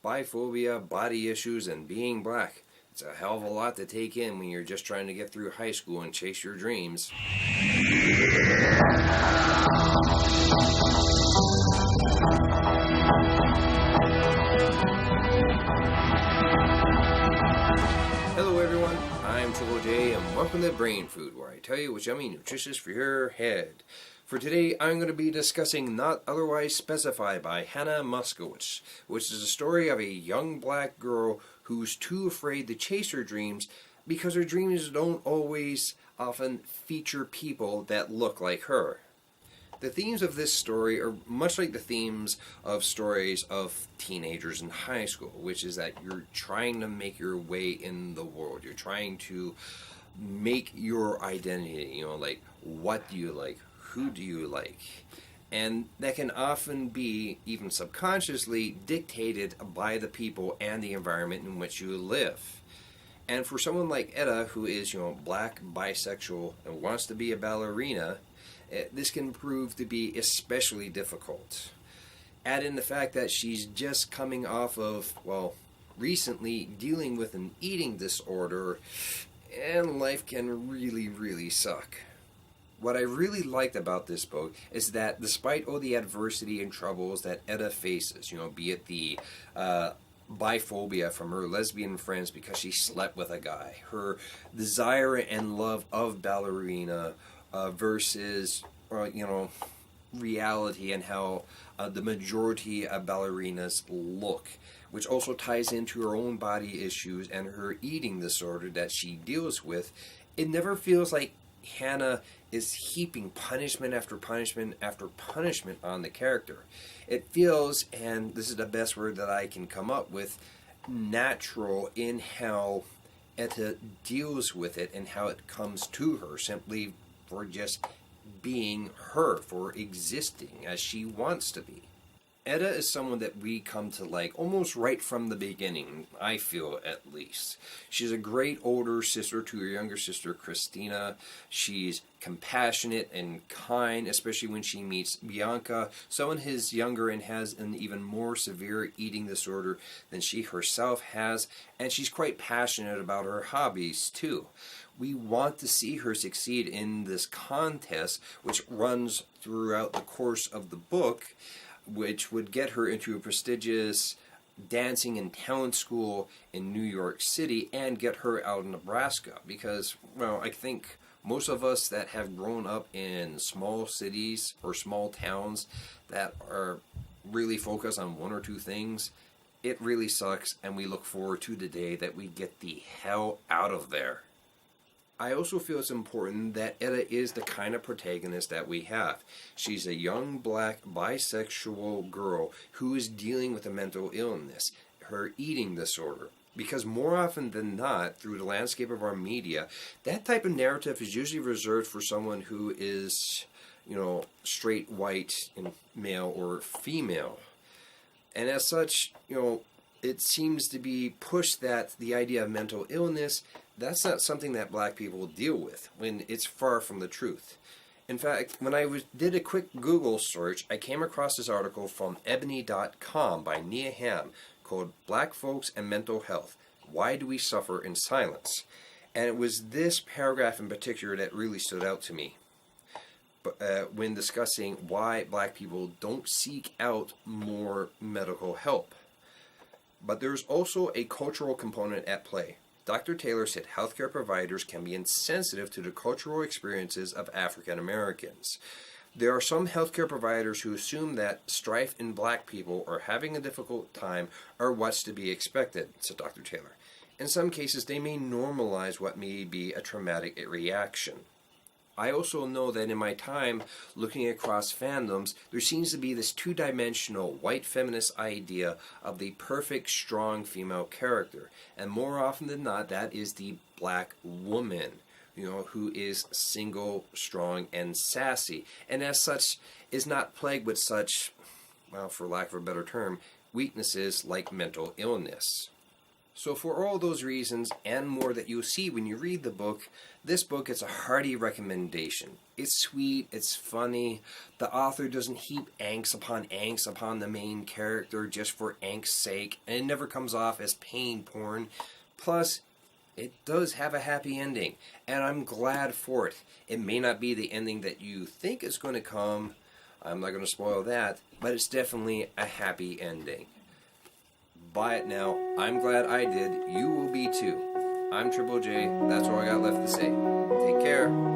biphobia, body issues, and being black. It's a hell of a lot to take in when you're just trying to get through high school and chase your dreams. Hello everyone, I'm Triple J and welcome to Brain Food, where I tell you what's yummy and nutritious for your head. For today, I'm going to be discussing Not Otherwise Specified by Hannah Moskowitz, which is a story of a young black girl who's too afraid to chase her dreams because her dreams don't always often feature people that look like her. The themes of this story are much like the themes of stories of teenagers in high school, which is that you're trying to make your way in the world. You're trying to make your identity, like what do you like? Who do you like? And that can often be, even subconsciously, dictated by the people and the environment in which you live. And for someone like Edda, who is, black, bisexual, and wants to be a ballerina, this can prove to be especially difficult. Add in the fact that she's just coming off of, recently dealing with an eating disorder, and life can really, really suck. What I really liked about this book is that despite all the adversity and troubles that Edda faces, be it the biphobia from her lesbian friends because she slept with a guy, her desire and love of ballerina versus, reality and how the majority of ballerinas look, which also ties into her own body issues and her eating disorder that she deals with, it never feels like Hannah is heaping punishment after punishment after punishment on the character. It feels, and this is the best word that I can come up with, natural in how Edda deals with it and how it comes to her, simply for just being her, for existing as she wants to be. Edda is someone that we come to like almost right from the beginning, I feel at least. She's a great older sister to her younger sister, Christina. She's compassionate and kind, especially when she meets Bianca, someone who's younger and has an even more severe eating disorder than she herself has, and she's quite passionate about her hobbies too. We want to see her succeed in this contest, which runs throughout the course of the book, which would get her into a prestigious dancing and talent school in New York City and get her out of Nebraska. Because, I think most of us that have grown up in small cities or small towns that are really focused on one or two things, it really sucks, and we look forward to the day that we get the hell out of there. I also feel it's important that Edda is the kind of protagonist that we have. She's a young black bisexual girl who is dealing with a mental illness, her eating disorder. Because more often than not, through the landscape of our media, that type of narrative is usually reserved for someone who is, straight, white, male or female. And as such, it seems to be pushed that the idea of mental illness, that's not something that black people deal with, when it's far from the truth. In fact, when I did a quick Google search, I came across this article from ebony.com by Nia Ham called Black Folks and Mental Health, Why Do We Suffer in Silence? And it was this paragraph in particular that really stood out to me when discussing why black people don't seek out more medical help. But there's also a cultural component at play. Dr. Taylor said healthcare providers can be insensitive to the cultural experiences of African Americans. There are some healthcare providers who assume that strife in black people or having a difficult time are what's to be expected, said Dr. Taylor. In some cases, they may normalize what may be a traumatic reaction. I also know that in my time looking across fandoms, there seems to be this two-dimensional white feminist idea of the perfect, strong female character. And more often than not, that is the black woman, who is single, strong, and sassy. And as such, is not plagued with such, for lack of a better term, weaknesses like mental illness. So for all those reasons and more that you'll see when you read the book, this book is a hearty recommendation. It's sweet, it's funny, the author doesn't heap angst upon the main character just for angst's sake, and it never comes off as pain porn. Plus, it does have a happy ending, and I'm glad for it. It may not be the ending that you think is going to come, I'm not going to spoil that, but it's definitely a happy ending. Buy it now. I'm glad I did. You will be too. I'm Triple J. That's all I got left to say. Take care.